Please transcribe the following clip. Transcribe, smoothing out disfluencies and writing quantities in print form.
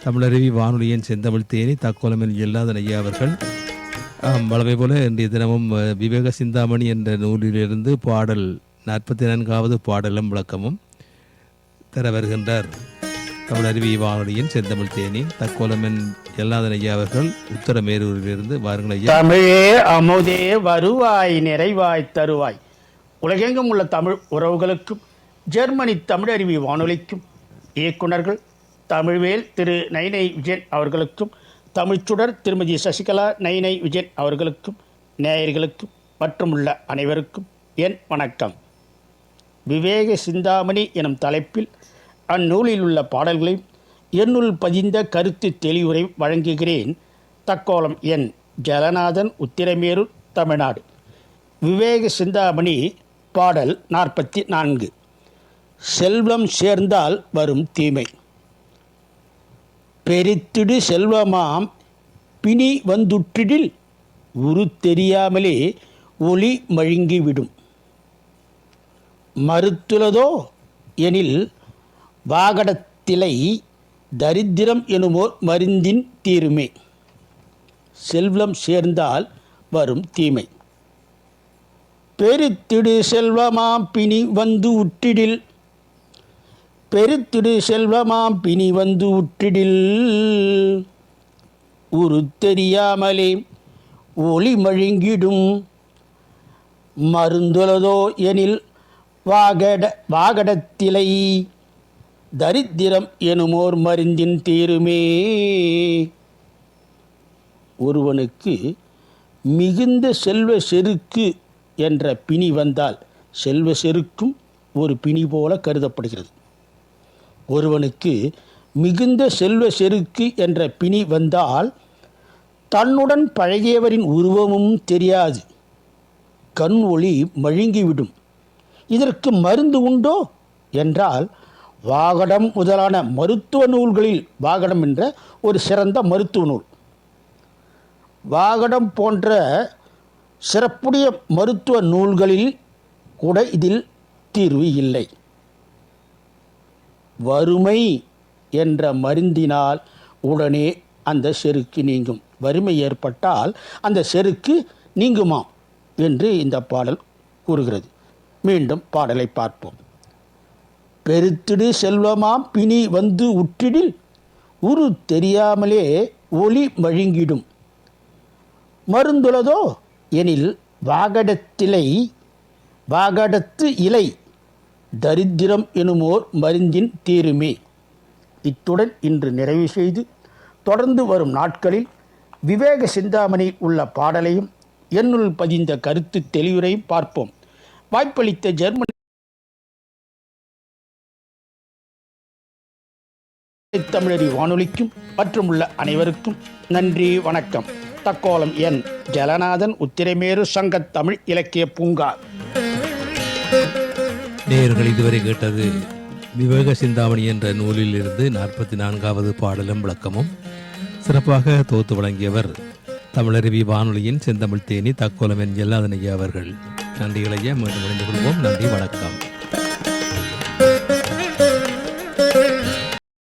தமிழருவி வானொலியின் செந்தமிழ் தேனி தக்கோலமின் எல்லாதன் ஐயா அவர்கள் வளமை போல இன்றைய தினமும் விவேக சிந்தாமணி என்ற நூலிலிருந்து பாடல் 44வது பாடலும் விளக்கமும் தர வருகின்றார். தமிழருவி வானொலியின் செந்தமிழ் தேனி தக்கோலமின் எல்லாதன் ஐயா அவர்கள் உத்தரமேரூரிலிருந்து வாருங்கள் ஐயா. தமிழே அமுதே வருவாய் நிறைவாய் தருவாய். உலகெங்கும் உள்ள தமிழ் உறவுகளுக்கும் ஜெர்மனி தமிழருவி வானொலிக்கும் இயக்குநர்கள் தமிழ்வேல் திரு நைனை விஜயன் அவர்களுக்கும் தமிழ்ச்சுடர் திருமதி சசிகலா நைனை விஜயன் அவர்களுக்கும் நேயர்களுக்கும் மற்றும் உள்ள அனைவருக்கும் என் வணக்கம். விவேக சிந்தாமணி எனும் தலைப்பில் அந்நூலில் உள்ள பாடல்களையும் என்னுள் பதிந்த கருத்து தெளிவுரை வழங்குகிறேன். தக்கோலம் என் ஜலநாதன், உத்திரமேரூர், தமிழ்நாடு. விவேக சிந்தாமணி பாடல் 44. செல்வம் சேர்ந்தால் வரும் தீமை. பெரித்திடு செல்வமாம் பிணி வந்துற்றிடில் உரு தெரியாமலே ஒளி மழுங்கிவிடும். மறுத்துளதோ எனில் வாகடத்திலை தரித்திரம் எனுமோர் மருந்தின் தீருமே. செல்வம் சேர்ந்தால் வரும் தீமை. பெருத்திடு செல்வமாம் பிணி வந்து உற்றிடில். பெருத்திடு செல்வமாம் பிணி வந்து உற்றிடில் உரு தெரியாமலே ஒளி மழுங்கிடும். மருந்துளதோ எனில் வாகடத்திலை தரித்திரம் எனுமோர் மருந்தின் தீருமே. ஒருவனுக்கு மிகுந்த செல்வ செருக்கு என்ற பிணி வந்தால் செல்வ செருக்கும் ஒரு பிணி போல கருதப்படுகிறது. ஒருவனுக்கு மிகுந்த செல்வ செருக்கு என்ற பிணி வந்தால் தன்னுடன் பழகியவரின் உருவமும் தெரியாது, கண் ஒளி மழுங்கிவிடும். இதற்கு மருந்து உண்டோ என்றால் வாகடம் முதலான மருத்துவ நூல்களில் வாகடம் என்ற ஒரு சிறந்த மருத்துவ நூல், வாகடம் போன்ற சிறப்புடைய மருத்துவ நூல்களில் கூட இதில் தீர்வு இல்லை. வறுமை என்ற மருந்தினால் உடனே அந்த செருக்கு நீங்கும். வறுமை ஏற்பட்டால் அந்த செருக்கு நீங்குமாம் என்று இந்த பாடல் கூறுகிறது. மீண்டும் பாடலை பார்ப்போம். பெருத்திடு செல்வமாம் பிணி வந்து உற்றிடில் உரு தெரியாமலே ஒளி மழுங்கிடும். மருந்துளதோ எனில் வாகடத்து இலை தரித்திரம் எனுமோர் மருந்தின் தீருமே. இத்துடன் இன்று நிறைவு செய்து தொடர்ந்து வரும் நாட்களில் விவேக சிந்தாமணி உள்ள பாடலையும் என்னுள் பதிந்த கருத்து தெளிவுரையும் பார்ப்போம். வாய்ப்பளித்த ஜெர்மனி தமிழறி வானொலிக்கும் மற்றும் உள்ள அனைவருக்கும் நன்றி, வணக்கம். தக்கோலம் என் ஜலநாதன், உத்திரமேரு சங்க தமிழ் இலக்கிய பூங்கா. நேயர்கள் இதுவரை கேட்டது விவேக சிந்தாமணி என்ற நூலில் இருந்து 44வது பாடலும் விளக்கமும். சிறப்பாக தொகுத்து வழங்கியவர் தமிழருவி வானொலியின் செந்தமிழ் தேனி தக்கோலம் என் எல்லாதன் ஐயா அவர்கள். நன்றிகளை மீண்டும் இணைந்து கொள்வோம். நன்றி, வணக்கம்.